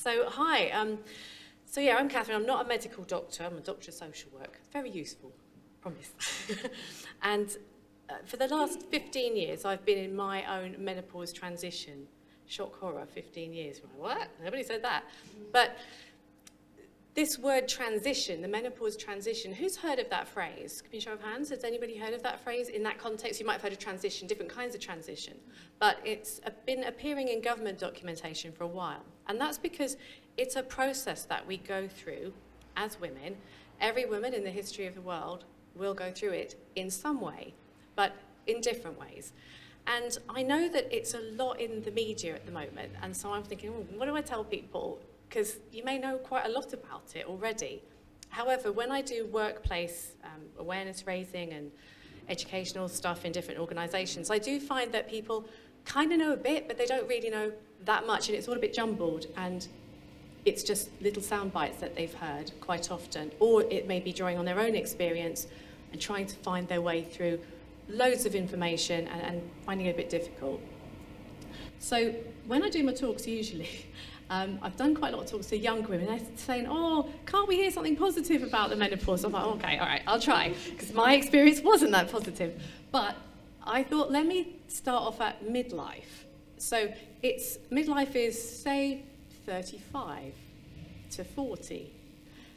Hi. I'm Catherine. I'm not a medical doctor. I'm a doctor of social work. Very useful, promise. And for the last 15 years, I've been in my own menopause transition. Shock horror, 15 years. What? Nobody said that. But this word transition, the menopause transition, who's heard of that phrase? Can you show of hands? Has anybody heard of that phrase? In that context, you might have heard of transition, different kinds of transition. But it's been appearing in government documentation for a while. And that's because it's a process that we go through as women. Every woman in the history of the world will go through it in some way, but in different ways. And I know that it's a lot in the media at the moment. And so I'm thinking, what do I tell people? Because you may know quite a lot about it already. However, when I do workplace awareness raising and educational stuff in different organisations, I do find that people kind of know a bit, but they don't really know that much, and it's all a bit jumbled, and it's just little sound bites that they've heard quite often, or it may be drawing on their own experience and trying to find their way through loads of information and finding it a bit difficult. So when I do my talks usually, I've done quite a lot of talks to young women. They're saying, oh, can't we hear something positive about the menopause? I'm like, okay, all right, I'll try, because my experience wasn't that positive. But I thought, let me start off at midlife. So midlife is, say, 35 to 40.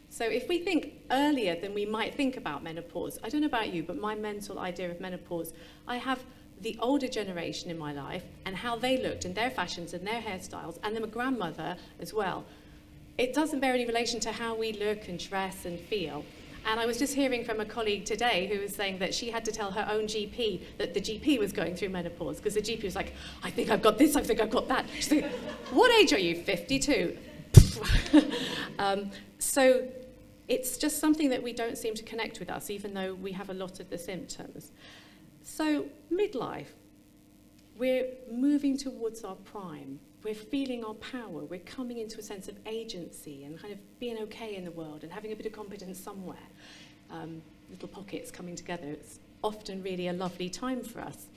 So if we think earlier than we might think about menopause, I don't know about you, but my mental idea of menopause, I have the older generation in my life and how they looked and their fashions and their hairstyles, and then my grandmother as well. It doesn't bear any relation to how we look and dress and feel. And I was just hearing from a colleague today who was saying that she had to tell her own GP that the GP was going through menopause, because the GP was like, I think I've got this, I think I've got that. She's like, what age are you? 52. So it's just something that we don't seem to connect with us, even though we have a lot of the symptoms. So midlife, we're moving towards our prime. We're feeling our power. We're coming into a sense of agency and kind of being okay in the world and having a bit of competence somewhere. Little pockets coming together. It's often really a lovely time for us.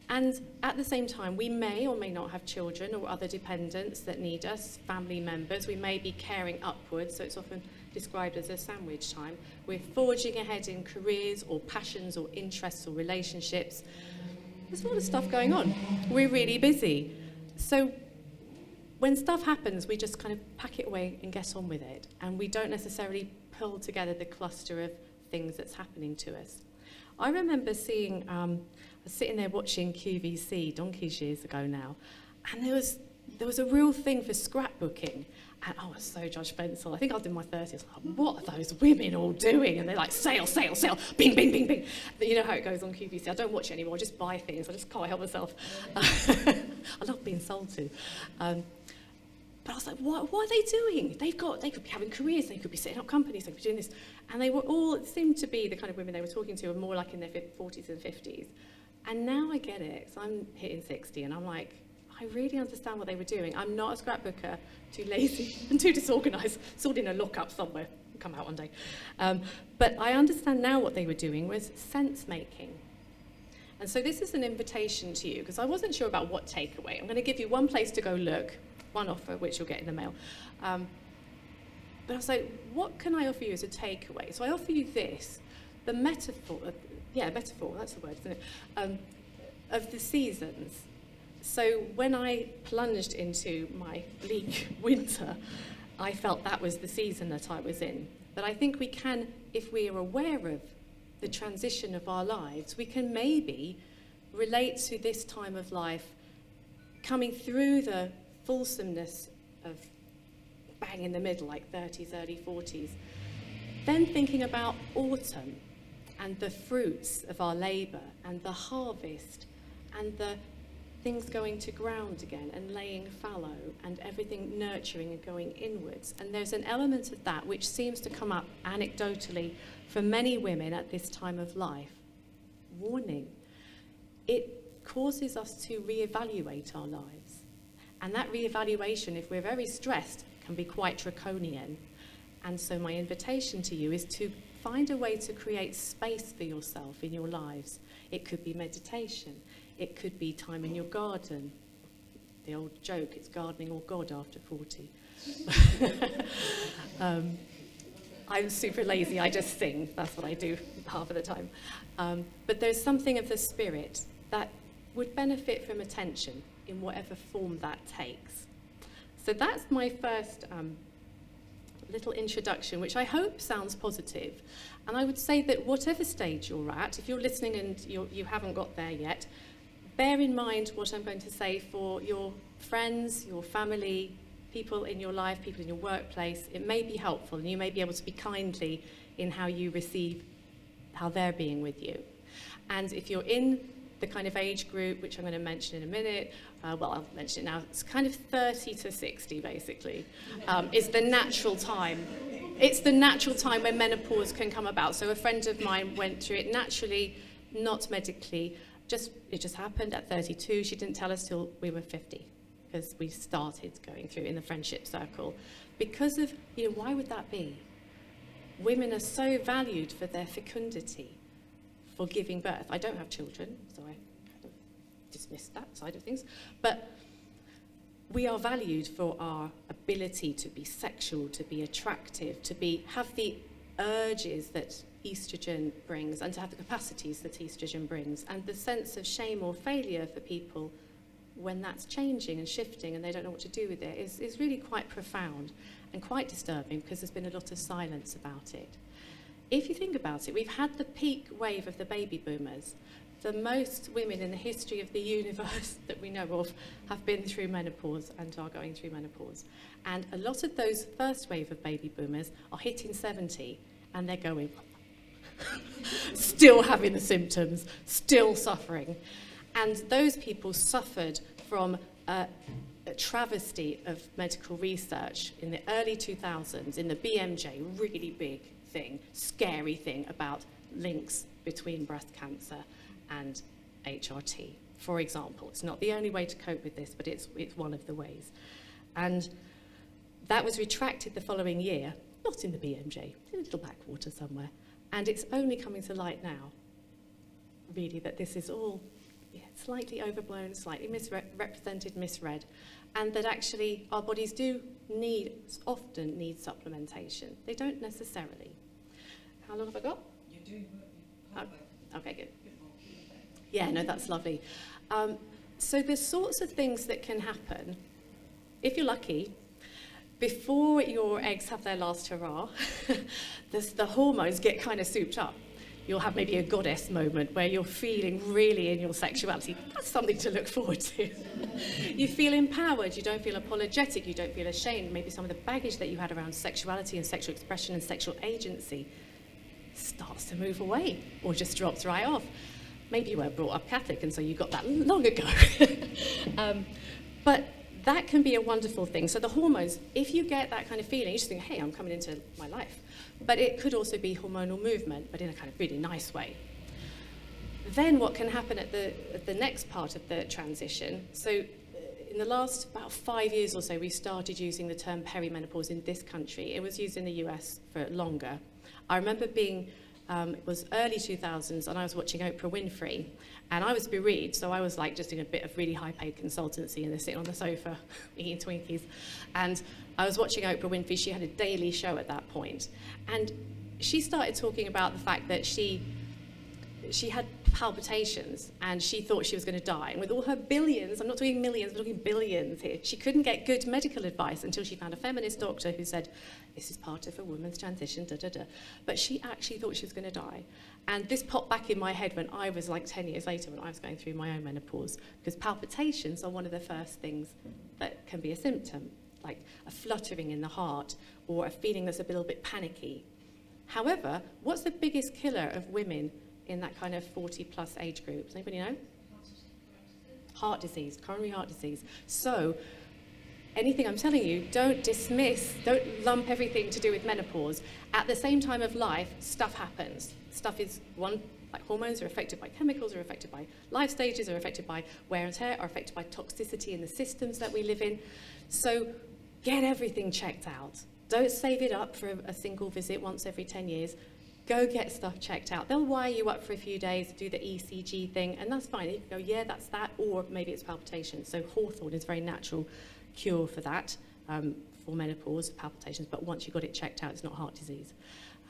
And at the same time, we may or may not have children or other dependents that need us, family members. We may be caring upwards, so it's often described as a sandwich time. We're forging ahead in careers or passions or interests or relationships. There's a lot of stuff going on. We're really busy. So when stuff happens, we just kind of pack it away and get on with it. And we don't necessarily pull together the cluster of things that's happening to us. I remember seeing, I was sitting there watching QVC donkeys years ago now, and there was a real thing for scrapbooking. And I was so judgmental. I think I was in my 30s. I was like, what are those women all doing? And they're like, sale, sale, sale, bing, bing, bing, bing. You know how it goes on QVC. I don't watch it anymore. I just buy things. I just can't help myself. I love being sold to. But I was like, what are they doing? They could be having careers. They could be setting up companies. They could be doing this. And they were all, it seemed to be the kind of women they were talking to were more like in their 40s and 50s. And now I get it. So I'm hitting 60 and I'm like, I really understand what they were doing. I'm not a scrapbooker, too lazy and too disorganised, stored in a lockup somewhere, come out one day. But I understand now what they were doing was sense making. And so this is an invitation to you, because I wasn't sure about what takeaway. I'm going to give you one place to go look, one offer, which you'll get in the mail. But I was like, what can I offer you as a takeaway? So I offer you this, the metaphor, metaphor, that's the word, isn't it? Of the seasons. So when I plunged into my bleak winter, I felt that was the season that I was in. But I think we can, if we are aware of the transition of our lives, we can maybe relate to this time of life coming through the fulsomeness of bang in the middle, like 30s, early 40s. Then thinking about autumn and the fruits of our labour and the harvest and the things going to ground again and laying fallow and everything nurturing and going inwards. And there's an element of that which seems to come up anecdotally for many women at this time of life. Warning, it causes us to reevaluate our lives. And that reevaluation, if we're very stressed, can be quite draconian. And so my invitation to you is to find a way to create space for yourself in your lives. It could be meditation. It could be time in your garden, the old joke, it's gardening or God after 40. I'm super lazy, I just sing, that's what I do half of the time. But there's something of the spirit that would benefit from attention in whatever form that takes. So that's my first little introduction, which I hope sounds positive. And I would say that whatever stage you're at, if you're listening and you haven't got there yet, bear in mind what I'm going to say for your friends, your family, people in your life, people in your workplace. It may be helpful, and you may be able to be kindly in how you receive how they're being with you. And if you're in the kind of age group, which I'm going to mention in a minute, well, I'll mention it now, it's kind of 30 to 60, basically, is the natural time. It's the natural time when menopause can come about. So a friend of mine went through it naturally, not medically. It just happened at 32. She didn't tell us till we were 50, because we started going through in the friendship circle. Because of, why would that be? Women are so valued for their fecundity, for giving birth. I don't have children, so I kind of dismissed that side of things. But we are valued for our ability to be sexual, to be attractive, have the urges that estrogen brings, and to have the capacities that estrogen brings. And the sense of shame or failure for people when that's changing and shifting and they don't know what to do with it is really quite profound and quite disturbing, because there's been a lot of silence about it. If you think about it, we've had the peak wave of the baby boomers. The most women in the history of the universe that we know of have been through menopause and are going through menopause. And a lot of those first wave of baby boomers are hitting 70 and they're going, still having the symptoms, still suffering. And those people suffered from a travesty of medical research in the early 2000s, in the BMJ, really big thing, scary thing about links between breast cancer and HRT, for example. It's not the only way to cope with this, but it's one of the ways. And that was retracted the following year, not in the BMJ, in a little backwater somewhere. And it's only coming to light now, really, that this is all slightly overblown, slightly misrepresented, misread, and that actually our bodies often need supplementation. They don't necessarily. How long have I got? You're doing okay, good. Yeah, no, that's lovely. So the sorts of things that can happen, if you're lucky, before your eggs have their last hurrah, the hormones get kind of souped up. You'll have maybe a goddess moment where you're feeling really in your sexuality. That's something to look forward to. You feel empowered, you don't feel apologetic, you don't feel ashamed. Maybe some of the baggage that you had around sexuality and sexual expression and sexual agency starts to move away or just drops right off. Maybe you were brought up Catholic and so you got that long ago. But that can be a wonderful thing. So the hormones, if you get that kind of feeling, you just think, hey, I'm coming into my life. But it could also be hormonal movement, but in a kind of really nice way. Then what can happen at the next part of the transition, so in the last about 5 years or so, we started using the term perimenopause in this country. It was used in the US for longer. I remember it was early 2000s, and I was watching Oprah Winfrey, and I was bereaved, so I was like just doing a bit of really high-paid consultancy and sitting on the sofa eating Twinkies. And I was watching Oprah Winfrey. She had a daily show at that point, and she started talking about the fact that she had palpitations and she thought she was going to die. And with all her billions, I'm not talking millions, I'm talking billions here, she couldn't get good medical advice until she found a feminist doctor who said, this is part of a woman's transition, But she actually thought she was going to die. And this popped back in my head when I was like 10 years later when I was going through my own menopause, because palpitations are one of the first things that can be a symptom, like a fluttering in the heart or a feeling that's a little bit panicky. However, what's the biggest killer of women in that kind of 40-plus age group? Does anybody know? Heart disease, coronary heart disease. So anything I'm telling you, don't dismiss, don't lump everything to do with menopause. At the same time of life, stuff happens. Stuff is like hormones are affected by chemicals, are affected by life stages, are affected by wear and tear, are affected by toxicity in the systems that we live in. So get everything checked out. Don't save it up for a single visit once every 10 years. Go get stuff checked out. They'll wire you up for a few days, do the ECG thing, and that's fine. You can go, yeah, that's that, or maybe it's palpitations. So hawthorn is a very natural cure for that, for menopause, palpitations, but once you've got it checked out, it's not heart disease.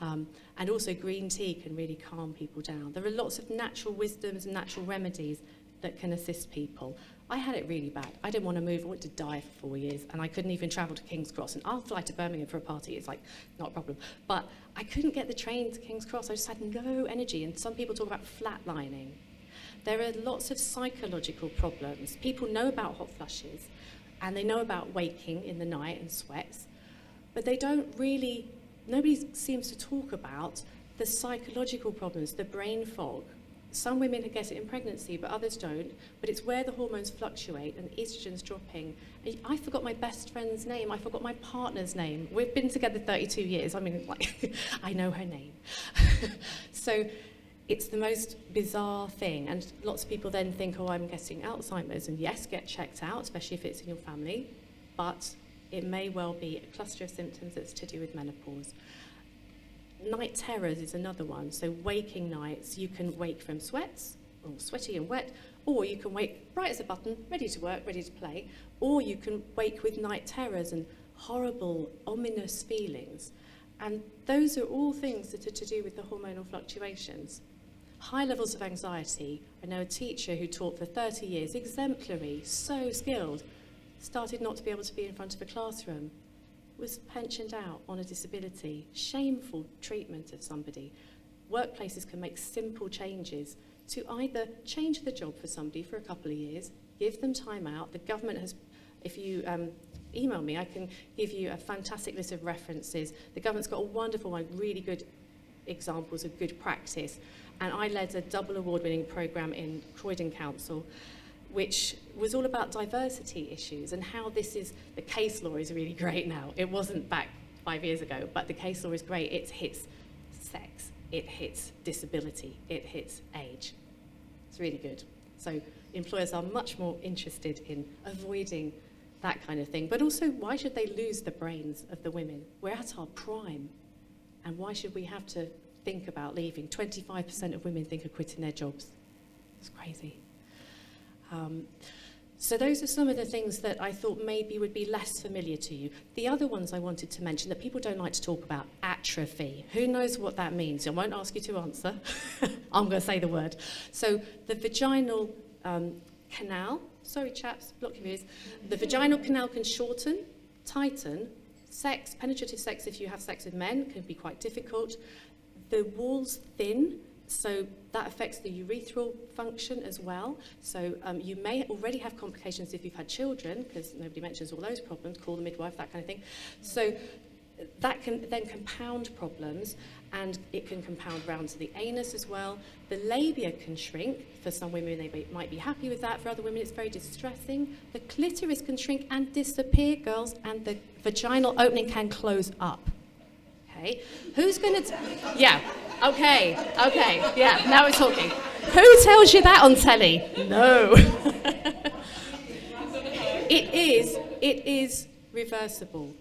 And also green tea can really calm people down. There are lots of natural wisdoms and natural remedies that can assist people. I had it really bad. I didn't want to move. I wanted to die for 4 years, and I couldn't even travel to King's Cross. And I'll fly to Birmingham for a party. It's like, not a problem. But I couldn't get the train to King's Cross. I just had no energy. And some people talk about flatlining. There are lots of psychological problems. People know about hot flushes, and they know about waking in the night and sweats, but they don't really, nobody seems to talk about the psychological problems, the brain fog. Some women get it in pregnancy, but others don't. But it's where the hormones fluctuate and estrogen's dropping. And I forgot my best friend's name. I forgot my partner's name. We've been together 32 years. I mean, like, I know her name. So it's the most bizarre thing. And lots of people then think, oh, I'm getting Alzheimer's. And yes, get checked out, especially if it's in your family. But it may well be a cluster of symptoms that's to do with menopause. Night terrors is another one. So waking nights, you can wake from sweats, or sweaty and wet, or you can wake bright as a button, ready to work, ready to play, or you can wake with night terrors and horrible, ominous feelings. And those are all things that are to do with the hormonal fluctuations. High levels of anxiety. I know a teacher who taught for 30 years, exemplary, so skilled, started not to be able to be in front of a classroom, was pensioned out on a disability, shameful treatment of somebody. Workplaces can make simple changes to either change the job for somebody for a couple of years, give them time out. The government has, if you email me, I can give you a fantastic list of references. The government's got a wonderful one, really good examples of good practice. And I led a double award-winning programme in Croydon Council, which was all about diversity issues and how this is, the case law is really great now. It wasn't back 5 years ago, but the case law is great. It hits sex, it hits disability, it hits age. It's really good. So employers are much more interested in avoiding that kind of thing. But also, why should they lose the brains of the women? We're at our prime. And why should we have to think about leaving? 25% of women think of quitting their jobs. It's crazy. So those are some of the things that I thought maybe would be less familiar to you. The other ones I wanted to mention that people don't like to talk about, atrophy. Who knows what that means? I won't ask you to answer. I'm going to say the word. So the vaginal canal, sorry chaps, block your ears. The vaginal canal can shorten, tighten. Sex, penetrative sex, if you have sex with men, can be quite difficult. The walls thin. So that affects the urethral function as well. So you may already have complications if you've had children, because nobody mentions all those problems, call the midwife, that kind of thing. So that can then compound problems, and it can compound round to the anus as well. The labia can shrink. For some women, they might be happy with that. For other women, it's very distressing. The clitoris can shrink and disappear, girls, and the vaginal opening can close up. Okay, who's going to... Yeah. Okay, yeah, now we're talking. Who tells you that on telly? No. It is reversible.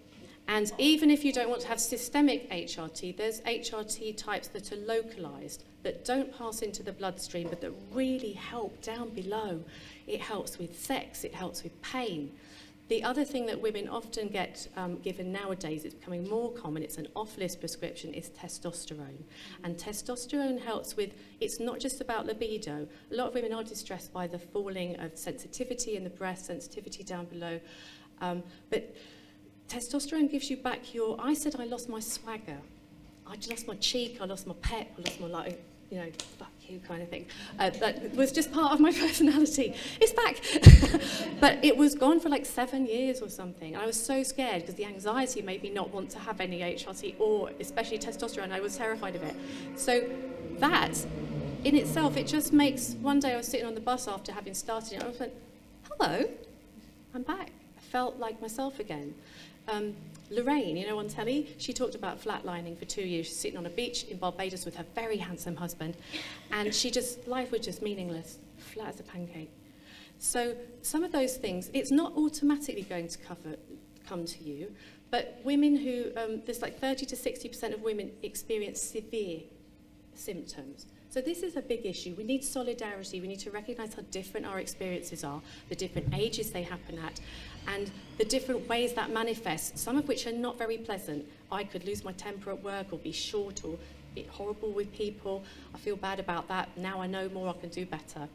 And even if you don't want to have systemic HRT, there's HRT types that are localized, that don't pass into the bloodstream, but that really help down below. It helps with sex, it helps with pain. The other thing that women often get given nowadays, it's becoming more common, it's an off-list prescription, is testosterone. And testosterone helps with, it's not just about libido. A lot of women are distressed by the falling of sensitivity in the breast, sensitivity down below. But testosterone gives you back your, I said I lost my swagger. I lost my cheek, I lost my pep, I lost my, like, you know, fuck you kind of thing. That was just part of my personality. It's back. But it was gone for like 7 years or something. I was so scared because the anxiety made me not want to have any HRT or especially testosterone. I was terrified of it. So that in itself, it just makes, one day I was sitting on the bus after having started it, and I was like, hello, I'm back. I felt like myself again. Lorraine, you know, on telly, she talked about flatlining for 2 years. She's sitting on a beach in Barbados with her very handsome husband, and life was just meaningless, flat as a pancake. So some of those things, it's not automatically going to come to you, but women who, there's like 30 to 60% of women experience severe symptoms. So this is a big issue. We need solidarity. We need to recognise how different our experiences are, the different ages they happen at, and the different ways that manifest, some of which are not very pleasant. I could lose my temper at work or be short or be horrible with people. I feel bad about that. Now I know more, I can do better.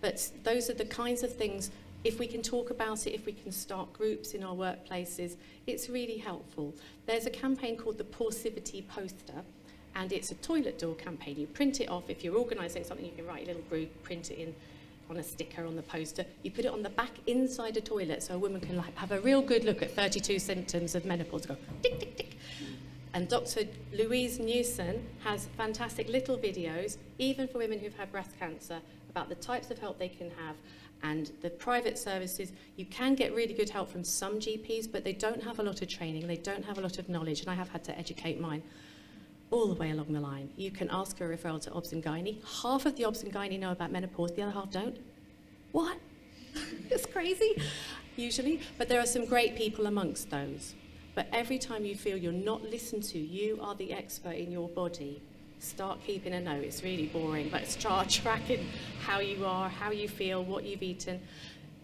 But those are the kinds of things, if we can talk about it, if we can start groups in our workplaces, it's really helpful. There's a campaign called the Paucivity Poster, and it's a toilet door campaign. You print it off. If you're organising something, you can write a little group, print it in on a sticker on the poster. You put it on the back inside a toilet so a woman can have a real good look at 32 symptoms of menopause. Go tick, tick, tick. And Dr. Louise Newson has fantastic little videos, even for women who've had breast cancer, about the types of help they can have and the private services. You can get really good help from some GPs, but they don't have a lot of training, they don't have a lot of knowledge, and I have had to educate mine all the way along the line. You can ask for a referral to obs and gynae. Half of the obs and gynae know about menopause, the other half don't. What? It's crazy, usually. But there are some great people amongst those. But every time you feel you're not listened to, you are the expert in your body, start keeping a note. It's really boring, but start tracking how you are, how you feel, what you've eaten.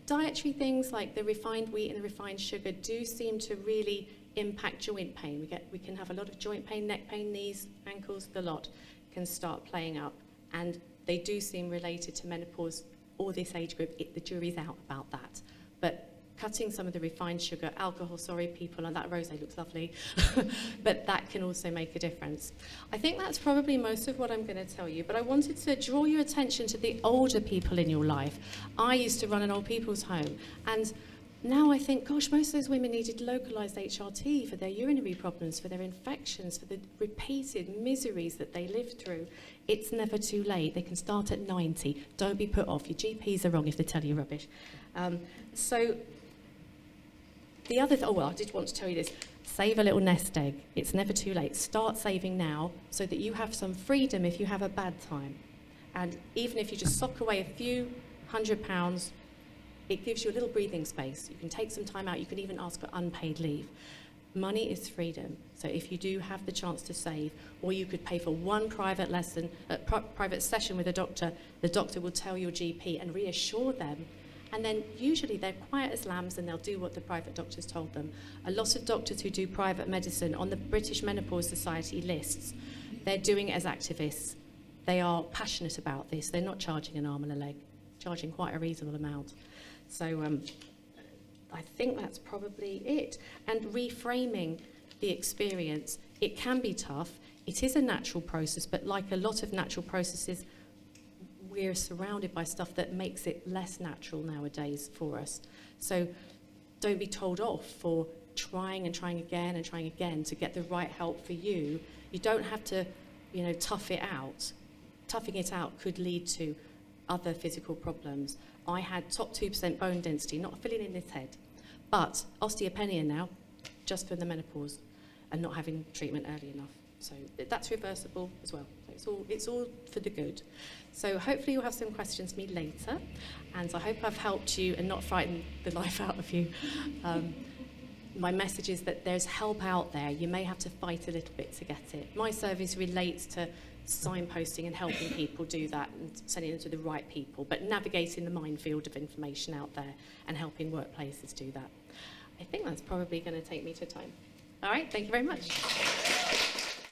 Dietary things like the refined wheat and the refined sugar do seem to really impact joint pain. We can have a lot of joint pain, neck pain, knees, ankles, the lot can start playing up. And they do seem related to menopause or this age group. The jury's out about that. But cutting some of the refined sugar, alcohol, sorry people, and that rosé looks lovely, but that can also make a difference. I think that's probably most of what I'm going to tell you, but I wanted to draw your attention to the older people in your life. I used to run an old people's home, and now I think, gosh, most of those women needed localised HRT for their urinary problems, for their infections, for the repeated miseries that they lived through. It's never too late. They can start at 90. Don't be put off. Your GPs are wrong if they tell you rubbish. So the other I did want to tell you this. Save a little nest egg. It's never too late. Start saving now so that you have some freedom if you have a bad time. And even if you just sock away a few £100, it gives you a little breathing space. You can take some time out. You can even ask for unpaid leave. Money is freedom. So if you do have the chance to save, or you could pay for one private lesson, private session with a doctor, the doctor will tell your GP and reassure them. And then usually they're quiet as lambs and they'll do what the private doctors told them. A lot of doctors who do private medicine on the British Menopause Society lists, they're doing it as activists. They are passionate about this. They're not charging an arm and a leg, charging quite a reasonable amount. So I think that's probably it. And reframing the experience, it can be tough. It is a natural process, but like a lot of natural processes, we're surrounded by stuff that makes it less natural nowadays for us. So don't be told off for trying and trying again and trying again to get the right help for you. You don't have to, tough it out. Toughing it out could lead to other physical problems. I had top 2% bone density, not filling in this head, but osteopenia now, just for the menopause and not having treatment early enough. So that's reversible as well. So it's all for the good. So hopefully you'll have some questions for me later, and I hope I've helped you and not frightened the life out of you. My message is that there's help out there. You may have to fight a little bit to get it. My service relates to signposting and helping people do that and sending them to the right people, but navigating the minefield of information out there and helping workplaces do that. I think that's probably going to take me to time. All right, thank you very much.